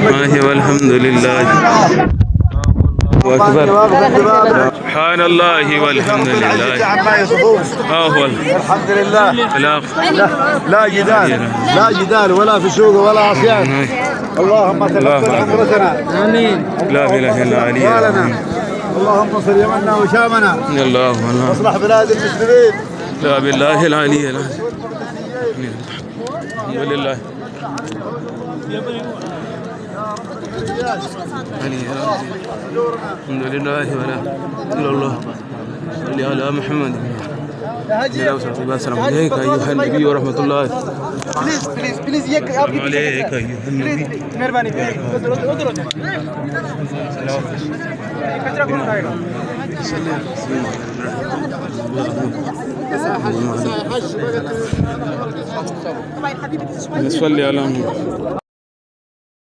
الله والحمد لله أكبر. سبحان الله والحمد لله. هو الحمد لله. لا لا جدال، لا جدال ولا فسوق ولا عصيان. اللهم تقبل عمرتنا. امين. لا اله الا علي. اللهم انصر يمننا وشامنا. الله واصلح بلاد المسلمين. لا بالله العلي العظيم. الحمد لله. الحمد لله ولا الا الله. صل على محمد. السلام عليك ايها النبي ورحمه الله. प्लीज ये आप عليك ايها النبي. मेहरबानी उधर कचरा कौन उठाएगा صلي على محمد.